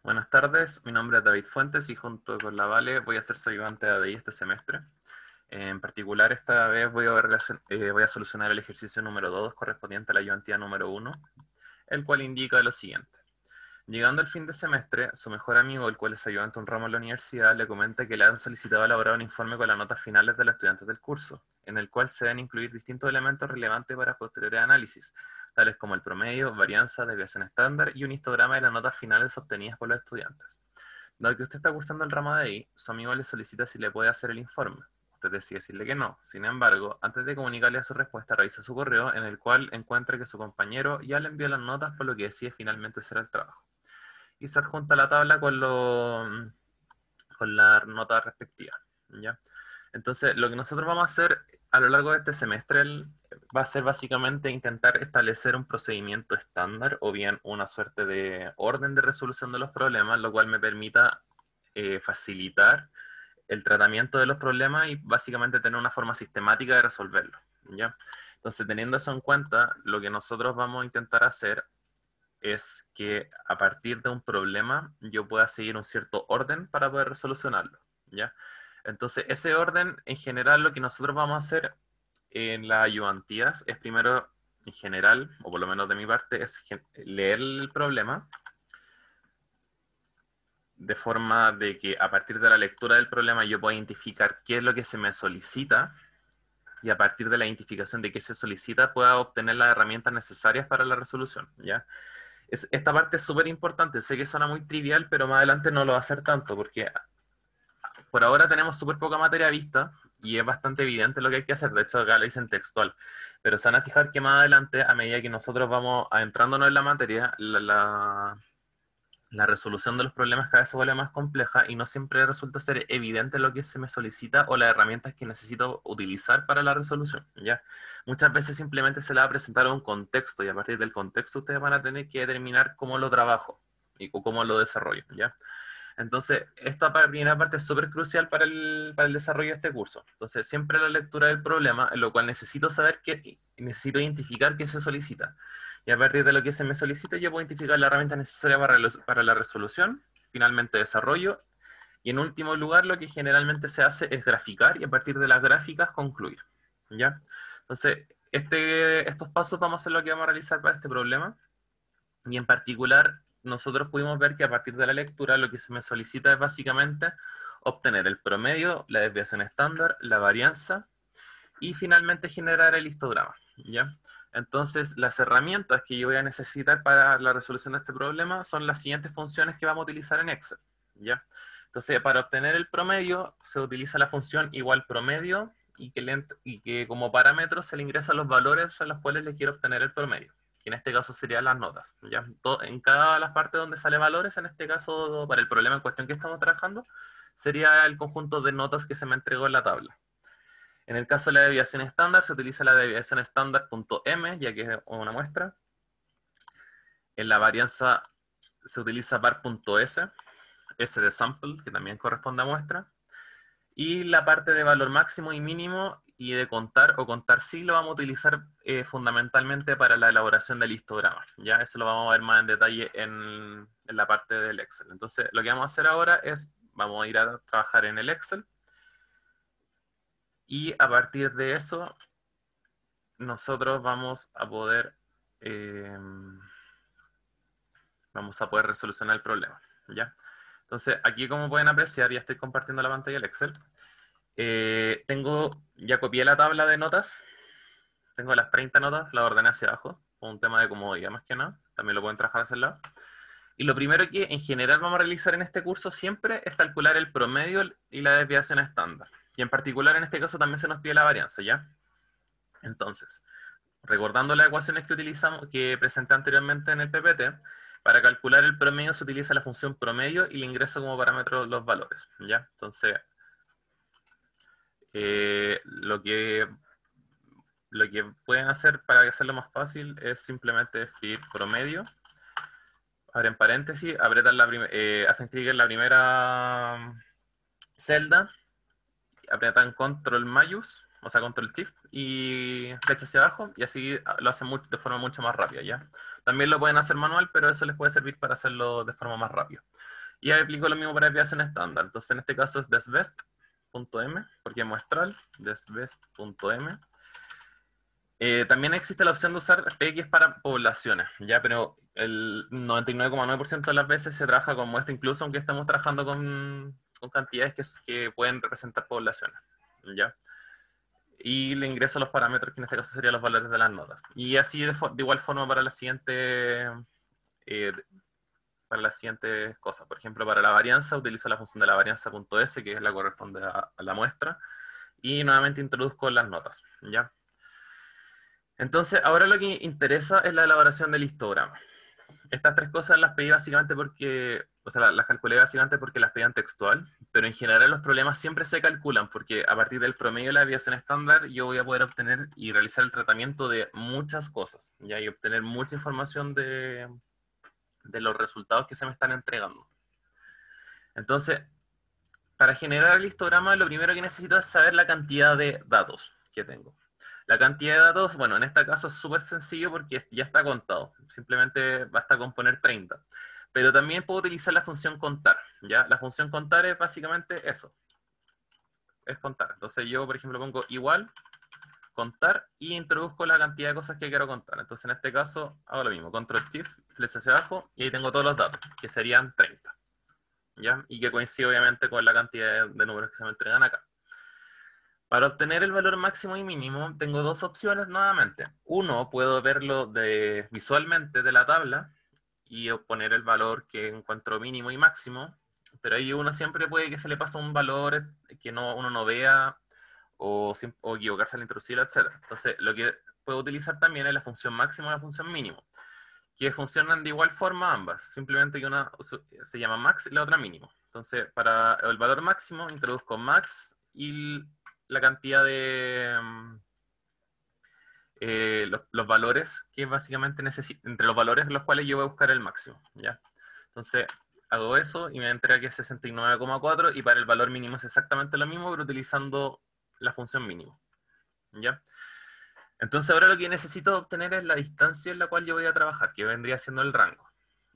Buenas tardes, mi nombre es David Fuentes y junto con la Vale voy a ser su ayudante de ADI este semestre. En particular, esta vez voy a solucionar el ejercicio número 2 correspondiente a la ayudantía número 1, el cual indica lo siguiente. Llegando al fin de semestre, su mejor amigo, el cual es ayudante un ramo en la universidad, le comenta que le han solicitado elaborar un informe con las notas finales de los estudiantes del curso, en el cual se deben incluir distintos elementos relevantes para posteriores análisis, tales como el promedio, varianza, desviación estándar y un histograma de las notas finales obtenidas por los estudiantes. Dado que usted está cursando el ramo de ahí, su amigo le solicita si le puede hacer el informe. Usted decide decirle que no. Sin embargo, antes de comunicarle su respuesta, revisa su correo en el cual encuentra que su compañero ya le envió las notas, por lo que decide finalmente hacer el trabajo. Y se adjunta la tabla con la nota respectiva, ¿ya? Entonces, lo que nosotros vamos a hacer a lo largo de este semestre va a ser básicamente intentar establecer un procedimiento estándar o bien una suerte de orden de resolución de los problemas, lo cual me permita facilitar el tratamiento de los problemas y básicamente tener una forma sistemática de resolverlos, ¿ya? Entonces, teniendo eso en cuenta, lo que nosotros vamos a intentar hacer es que a partir de un problema yo pueda seguir un cierto orden para poder solucionarlo, ¿ya? Entonces, ese orden, en general, lo que nosotros vamos a hacer en las ayudantías es primero, en general, o por lo menos de mi parte, es leer el problema de forma de que a partir de la lectura del problema yo pueda identificar qué es lo que se me solicita y a partir de la identificación de qué se solicita pueda obtener las herramientas necesarias para la resolución, ¿ya? Esta parte es súper importante, sé que suena muy trivial, pero más adelante no lo va a hacer tanto, porque por ahora tenemos súper poca materia vista y es bastante evidente lo que hay que hacer. De hecho, acá lo dicen textual. Pero se van a fijar que más adelante, a medida que nosotros vamos adentrándonos en la materia, la resolución de los problemas cada vez se vuelve más compleja y no siempre resulta ser evidente lo que se me solicita o las herramientas que necesito utilizar para la resolución, ¿ya? Muchas veces simplemente se le va a presentar un contexto y a partir del contexto ustedes van a tener que determinar cómo lo trabajo y cómo lo desarrollo, ¿ya? Entonces, esta primera parte es súper crucial para el desarrollo de este curso. Entonces, siempre la lectura del problema, en lo cual necesito saber necesito identificar qué se solicita. Y a partir de lo que se me solicita, yo puedo identificar la herramienta necesaria para la resolución, finalmente desarrollo, y en último lugar, lo que generalmente se hace es graficar y a partir de las gráficas concluir, ¿ya? Entonces, estos pasos vamos a hacer lo que vamos a realizar para este problema. Y en particular, nosotros pudimos ver que a partir de la lectura lo que se me solicita es básicamente obtener el promedio, la desviación estándar, la varianza y finalmente generar el histograma, ¿ya? Entonces, las herramientas que yo voy a necesitar para la resolución de este problema son las siguientes funciones que vamos a utilizar en Excel, ¿ya? Entonces, para obtener el promedio, se utiliza la función igual promedio y que como parámetro se le ingresan los valores a los cuales le quiero obtener el promedio, que en este caso serían las notas, ¿ya? En cada las partes donde sale valores, en este caso, para el problema en cuestión que estamos trabajando, sería el conjunto de notas que se me entregó en la tabla. En el caso de la desviación estándar, se utiliza la desviación estándar.m, ya que es una muestra. En la varianza se utiliza var.s, S de sample, que también corresponde a muestra. Y la parte de valor máximo y mínimo y de contar o contar sí lo vamos a utilizar fundamentalmente para la elaboración del histograma. Ya eso lo vamos a ver más en detalle en la parte del Excel. Entonces, lo que vamos a hacer ahora es, vamos a ir a trabajar en el Excel y a partir de eso nosotros eh, vamos a poder resolucionar el problema, ¿ya? Entonces, aquí como pueden apreciar, ya estoy compartiendo la pantalla del Excel. Ya copié la tabla de notas, tengo las 30 notas, las ordené hacia abajo, por un tema de comodidad más que nada, también lo pueden trabajar hacia el lado. Y lo primero que en general vamos a realizar en este curso siempre es calcular el promedio y la desviación estándar. Y en particular en este caso también se nos pide la varianza, ¿ya? Entonces, recordando las ecuaciones que utilizamos, que presenté anteriormente en el PPT, para calcular el promedio se utiliza la función promedio y le ingreso como parámetro los valores, ¿ya? Entonces, eh, lo que, lo que pueden hacer para hacerlo más fácil es simplemente escribir promedio, abren paréntesis, hacen clic en la primera celda, apretan control mayús o sea, control shift y flecha hacia abajo, y así lo hacen de forma mucho más rápida, ¿ya? También lo pueden hacer manual, pero eso les puede servir para hacerlo de forma más rápida. Y ahí aplico lo mismo para desviación estándar. Entonces, en este caso es desbest.m, porque es muestral, desbest.m. También existe la opción de usar PX para poblaciones, ¿ya? Pero el 99,9% de las veces se trabaja con muestra, incluso aunque estemos trabajando con cantidades que pueden representar poblaciones, ¿ya? Y le ingreso los parámetros, que en este caso serían los valores de las notas. Y así de igual forma para la siguiente... para las siguientes cosas. Por ejemplo, para la varianza utilizo la función de la varianza.s, que es la que corresponde a la muestra, y nuevamente introduzco las notas, ¿ya? Entonces, ahora lo que interesa es la elaboración del histograma. Estas tres cosas las pedí básicamente porque, o sea, las calculé básicamente porque las pedían textual, pero en general los problemas siempre se calculan, porque a partir del promedio de la desviación estándar yo voy a poder obtener y realizar el tratamiento de muchas cosas, ¿ya? Y obtener mucha información de los resultados que se me están entregando. Entonces, para generar el histograma, lo primero que necesito es saber la cantidad de datos que tengo. La cantidad de datos, bueno, en este caso es súper sencillo porque ya está contado. Simplemente basta con poner 30. Pero también puedo utilizar la función contar, ¿ya? La función contar es básicamente eso. Es contar. Entonces yo, por ejemplo, pongo igual, contar, y introduzco la cantidad de cosas que quiero contar. Entonces en este caso hago lo mismo. Control Shift, flecha hacia abajo, y ahí tengo todos los datos, que serían 30. ¿Ya? Y que coincide obviamente con la cantidad de números que se me entregan acá. Para obtener el valor máximo y mínimo, tengo dos opciones nuevamente. Uno, puedo verlo visualmente de la tabla y poner el valor que encuentro mínimo y máximo, pero ahí uno siempre puede que se le pase un valor que uno no vea o equivocarse al introducirlo, etc. Entonces, lo que puedo utilizar también es la función máximo y la función mínimo, que funcionan de igual forma ambas, simplemente que una se llama max y la otra mínimo. Entonces, para el valor máximo introduzco max y la cantidad de los valores que básicamente necesito, entre los valores los cuales yo voy a buscar el máximo, ¿ya? Entonces, hago eso y me entrega que es 69,4, y para el valor mínimo es exactamente lo mismo, pero utilizando la función mínimo, ¿ya? Entonces ahora lo que necesito obtener es la distancia en la cual yo voy a trabajar, que vendría siendo el rango.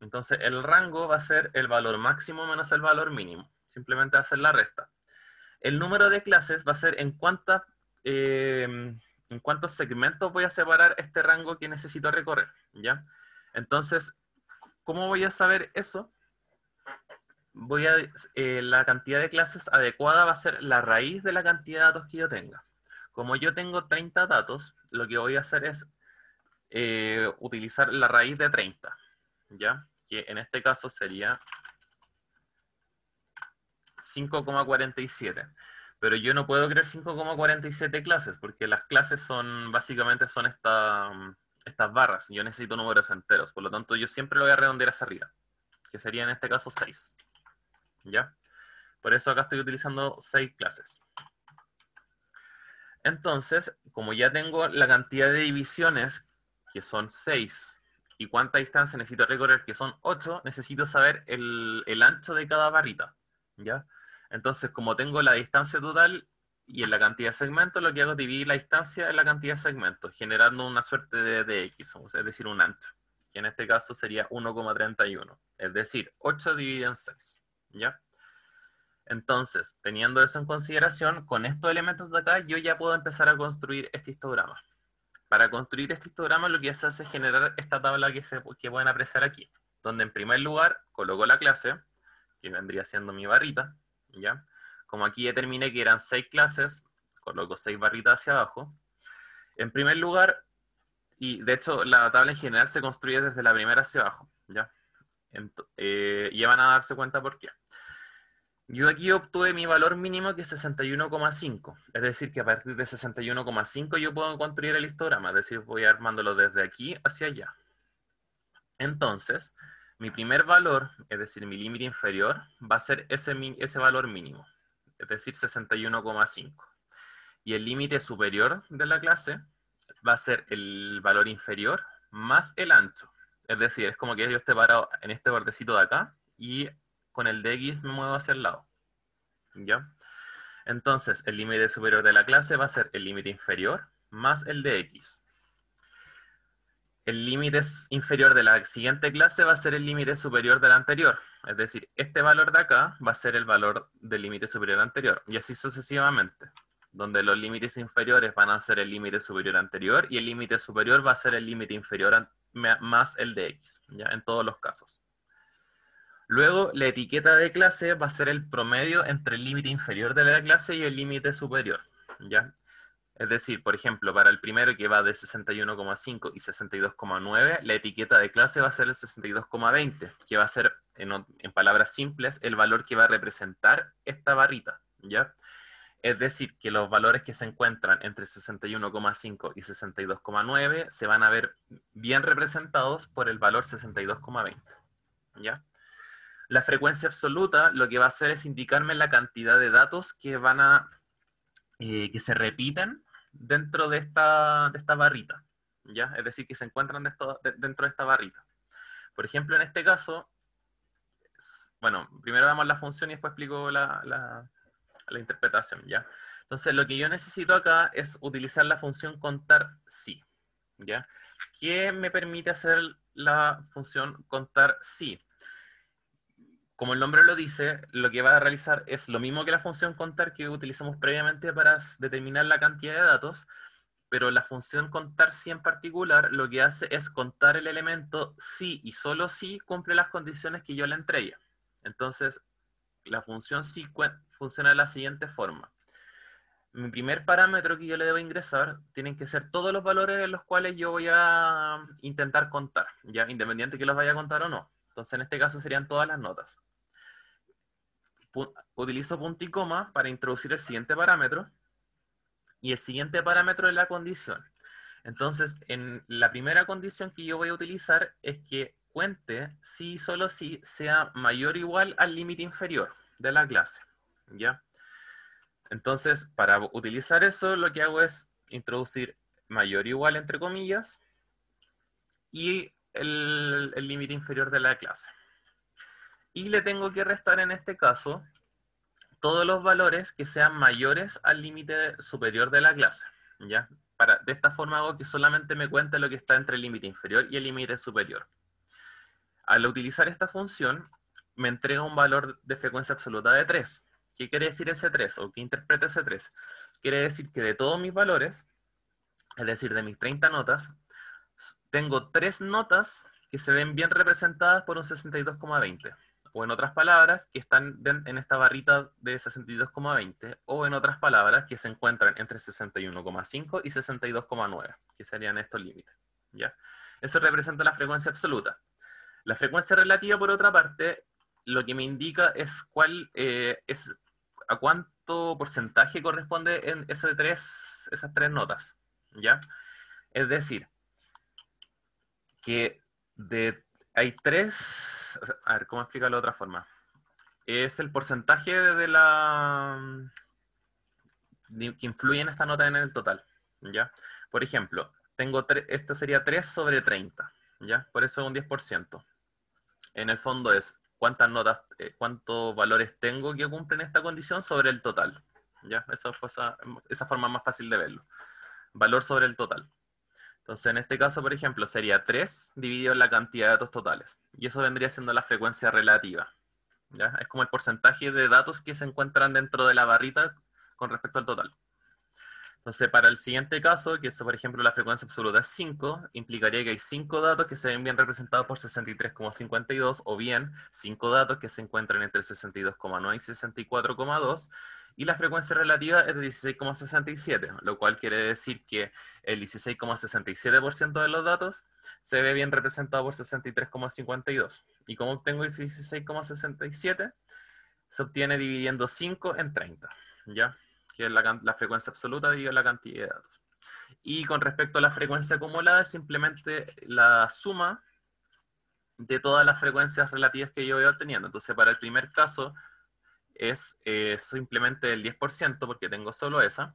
Entonces el rango va a ser el valor máximo menos el valor mínimo. Simplemente hacer la resta. El número de clases va a ser en cuántos segmentos voy a separar este rango que necesito recorrer, ¿ya? Entonces, ¿cómo voy a saber eso? La cantidad de clases adecuada va a ser la raíz de la cantidad de datos que yo tenga. Como yo tengo 30 datos, lo que voy a hacer es utilizar la raíz de 30, ¿ya? Que en este caso sería 5,47. Pero yo no puedo crear 5,47 clases, porque las clases básicamente son estas barras. Yo necesito números enteros, por lo tanto yo siempre lo voy a redondear hacia arriba, que sería en este caso 6, ¿ya? Por eso acá estoy utilizando 6 clases. Entonces, como ya tengo la cantidad de divisiones, que son 6, y cuánta distancia necesito recorrer, que son 8, necesito saber el ancho de cada barrita, ¿ya? Entonces, como tengo la distancia total y en la cantidad de segmentos, lo que hago es dividir la distancia en la cantidad de segmentos, generando una suerte de X, es decir, un ancho, que en este caso sería 1,31, es decir, 8 dividido en 6, ¿ya? Entonces, teniendo eso en consideración, con estos elementos de acá, yo ya puedo empezar a construir este histograma. Para construir este histograma, lo que se hace es generar esta tabla que pueden apreciar aquí, donde en primer lugar coloco la clase, que vendría siendo mi barrita, ¿ya? Como aquí determiné que eran 6 clases, coloco 6 barritas hacia abajo. En primer lugar, y de hecho la tabla en general se construye desde la primera hacia abajo, ¿ya? Ya van a darse cuenta por qué. Yo aquí obtuve mi valor mínimo, que es 61,5. Es decir, que a partir de 61,5 yo puedo construir el histograma. Es decir, voy armándolo desde aquí hacia allá. Entonces, mi primer valor, es decir, mi límite inferior, va a ser ese valor mínimo. Es decir, 61,5. Y el límite superior de la clase va a ser el valor inferior más el ancho. Es decir, es como que yo esté parado en este bordecito de acá y con el de X me muevo hacia el lado, ¿ya? Entonces, el límite superior de la clase va a ser el límite inferior más el de x. El límite inferior de la siguiente clase va a ser el límite superior de la anterior. Es decir, este valor de acá va a ser el valor del límite superior anterior. Y así sucesivamente, donde los límites inferiores van a ser el límite superior anterior y el límite superior va a ser el límite inferior más el de x, ¿ya? En todos los casos. Luego, la etiqueta de clase va a ser el promedio entre el límite inferior de la clase y el límite superior, ¿ya? Es decir, por ejemplo, para el primero que va de 61,5 y 62,9, la etiqueta de clase va a ser el 62,20, que va a ser, en palabras simples, el valor que va a representar esta barrita, ¿ya? Es decir, que los valores que se encuentran entre 61,5 y 62,9 se van a ver bien representados por el valor 62,20, ¿ya? La frecuencia absoluta lo que va a hacer es indicarme la cantidad de datos que van a que se repiten dentro de esta barrita, ¿ya? Es decir, que se encuentran dentro de esta barrita. Por ejemplo, en este caso, bueno, primero vemos la función y después explico la interpretación, ¿ya? Entonces, lo que yo necesito acá es utilizar la función contar sí, ¿ya? ¿Qué me permite hacer la función contar sí? Como el nombre lo dice, lo que va a realizar es lo mismo que la función contar que utilizamos previamente para determinar la cantidad de datos, pero la función contar sí en particular lo que hace es contar el elemento sí y solo si cumple las condiciones que yo le entregué. Entonces, la función sí funciona de la siguiente forma. Mi primer parámetro que yo le debo ingresar tienen que ser todos los valores en los cuales yo voy a intentar contar, ya independiente que los vaya a contar o no. Entonces, en este caso serían todas las notas. Utilizo punto y coma para introducir el siguiente parámetro, y el siguiente parámetro es la condición. Entonces, en la primera condición que yo voy a utilizar es que cuente si y solo si sea mayor o igual al límite inferior de la clase, ¿ya? Entonces, para utilizar eso, lo que hago es introducir mayor o igual entre comillas y el límite inferior de la clase. Y le tengo que restar en este caso todos los valores que sean mayores al límite superior de la clase, ¿ya? De esta forma hago que solamente me cuente lo que está entre el límite inferior y el límite superior. Al utilizar esta función, me entrega un valor de frecuencia absoluta de 3. ¿Qué quiere decir ese 3? ¿O qué interpreta ese 3? Quiere decir que de todos mis valores, es decir, de mis 30 notas, tengo 3 notas que se ven bien representadas por un 62,20. O en otras palabras, que están en esta barrita de 62,20, o en otras palabras, que se encuentran entre 61,5 y 62,9, que serían estos límites, ¿ya? Eso representa la frecuencia absoluta. La frecuencia relativa, por otra parte, lo que me indica es a cuánto porcentaje corresponde en esas tres notas, ¿ya? Es decir, que hay tres, a ver, ¿cómo explicarlo de otra forma? Es el porcentaje que influye en esta nota en el total, ¿ya? Por ejemplo, esto sería 3 sobre 30, ¿ya? Por eso es un 10%. En el fondo es cuántas notas, cuántos valores tengo que cumplen esta condición sobre el total, ¿ya? Esa forma más fácil de verlo. Valor sobre el total. Entonces, en este caso, por ejemplo, sería 3 dividido en la cantidad de datos totales. Y eso vendría siendo la frecuencia relativa, ¿ya? Es como el porcentaje de datos que se encuentran dentro de la barrita con respecto al total. Entonces, para el siguiente caso, que eso, por ejemplo, la frecuencia absoluta es 5, implicaría que hay 5 datos que se ven bien representados por 63,52, o bien 5 datos que se encuentran entre 62,9 y 64,2, y la frecuencia relativa es de 16,67, lo cual quiere decir que el 16,67% de los datos se ve bien representado por 63,52. ¿Y cómo obtengo el 16,67? Se obtiene dividiendo 5 en 30, ¿ya? Que es la frecuencia absoluta dividido la cantidad de datos. Y con respecto a la frecuencia acumulada, es simplemente la suma de todas las frecuencias relativas que yo voy obteniendo. Entonces, para el primer caso, es simplemente el 10%, porque tengo solo esa.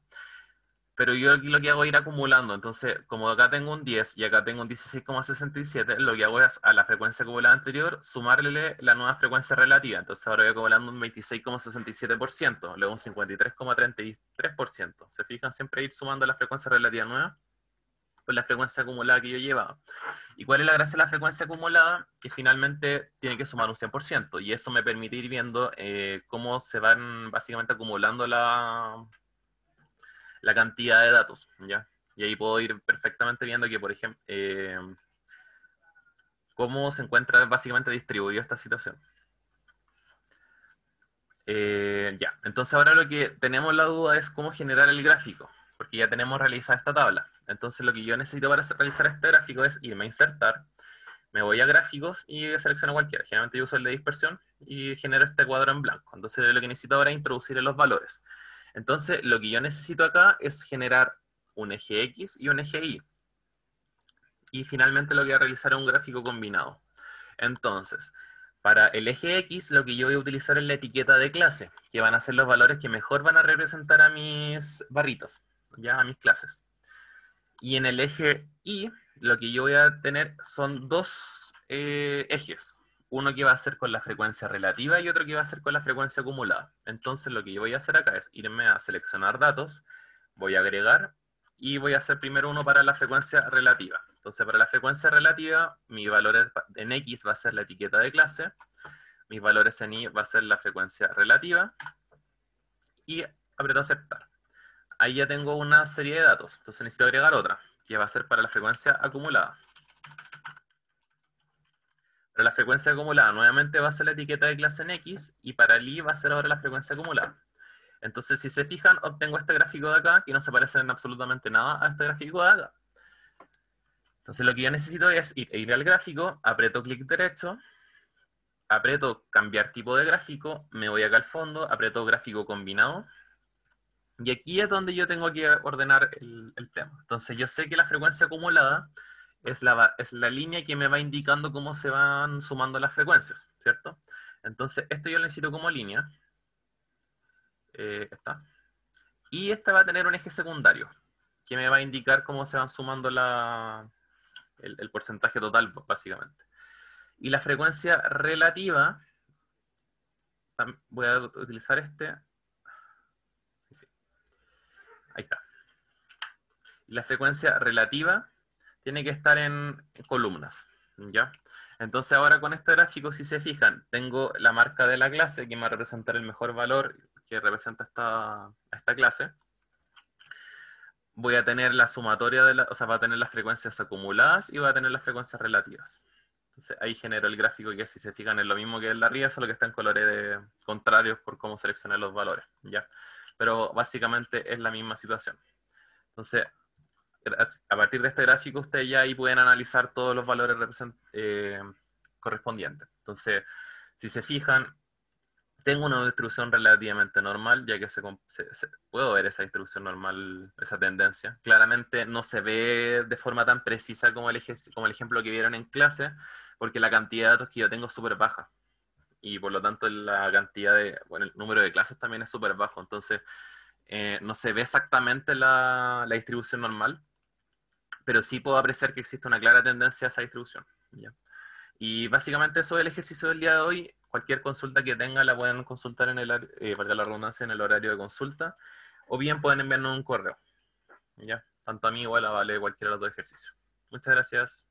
Pero yo aquí lo que hago es ir acumulando. Entonces, como acá tengo un 10 y acá tengo un 16,67, lo que hago es a la frecuencia acumulada anterior sumarle la nueva frecuencia relativa. Entonces ahora voy acumulando un 26,67%, luego un 53,33%. ¿Se fijan? Siempre ir sumando la frecuencia relativa nueva con la frecuencia acumulada que yo llevaba. ¿Y cuál es la gracia de la frecuencia acumulada? Que finalmente tiene que sumar un 100%. Y eso me permite ir viendo cómo se van básicamente acumulando la cantidad de datos, ¿ya? Y ahí puedo ir perfectamente viendo que, por ejemplo, cómo se encuentra básicamente distribuido esta situación. Ya, entonces ahora lo que tenemos la duda es cómo generar el gráfico, porque ya tenemos realizada esta tabla. Entonces lo que yo necesito para realizar este gráfico es irme a insertar, me voy a gráficos y selecciono cualquiera. Generalmente yo uso el de dispersión y genero este cuadro en blanco. Entonces lo que necesito ahora es introducir los valores. Entonces, lo que yo necesito acá es generar un eje X y un eje Y. Y finalmente lo que voy a realizar es un gráfico combinado. Entonces, para el eje X, lo que yo voy a utilizar es la etiqueta de clase, que van a ser los valores que mejor van a representar a mis barritas, ya a mis clases. Y en el eje Y, lo que yo voy a tener son dos ejes. Uno que va a ser con la frecuencia relativa y otro que va a ser con la frecuencia acumulada. Entonces lo que yo voy a hacer acá es irme a seleccionar datos, voy a agregar y voy a hacer primero uno para la frecuencia relativa. Entonces para la frecuencia relativa, mi valor en X va a ser la etiqueta de clase, mis valores en Y va a ser la frecuencia relativa y aprieto aceptar. Ahí ya tengo una serie de datos, entonces necesito agregar otra, que va a ser para la frecuencia acumulada. Para la frecuencia acumulada, nuevamente va a ser la etiqueta de clase en X, y para el Y va a ser ahora la frecuencia acumulada. Entonces, si se fijan, obtengo este gráfico de acá, que no se parece en absolutamente nada a este gráfico de acá. Entonces, lo que yo necesito es ir al gráfico, aprieto clic derecho, aprieto cambiar tipo de gráfico, me voy acá al fondo, aprieto gráfico combinado, y aquí es donde yo tengo que ordenar el tema. Entonces, yo sé que la frecuencia acumulada es la línea que me va indicando cómo se van sumando las frecuencias, ¿cierto? Entonces, esto yo lo necesito como línea. Esta. Y esta va a tener un eje secundario, que me va a indicar cómo se van sumando el porcentaje total, básicamente. Y la frecuencia relativa, voy a utilizar este. Sí, ahí está. Y la frecuencia relativa tiene que estar en columnas, ¿ya? Entonces ahora con este gráfico, si se fijan, tengo la marca de la clase que me va a representar el mejor valor que representa esta clase. Voy a tener la sumatoria o sea, va a tener las frecuencias acumuladas y va a tener las frecuencias relativas. Entonces ahí genero el gráfico que, si se fijan, es lo mismo que el de arriba, solo que está en colores contrarios por cómo seleccioné los valores, ¿ya? Pero básicamente es la misma situación. Entonces, a partir de este gráfico, ustedes ya ahí pueden analizar todos los valores correspondientes. Entonces, si se fijan, tengo una distribución relativamente normal, ya que puedo ver esa distribución normal, esa tendencia. Claramente no se ve de forma tan precisa como el ejemplo que vieron en clase, porque la cantidad de datos que yo tengo es súper baja. Y por lo tanto la cantidad bueno, el número de clases también es súper bajo. Entonces, no se ve exactamente la distribución normal, pero sí puedo apreciar que existe una clara tendencia a esa distribución, ¿ya? Y básicamente eso es el ejercicio del día de hoy. Cualquier consulta que tenga la pueden consultar valga la redundancia, en el horario de consulta, o bien pueden enviarnos un correo, ¿ya? Tanto a mí igual a Vale, cualquiera de los dos ejercicios. Muchas gracias.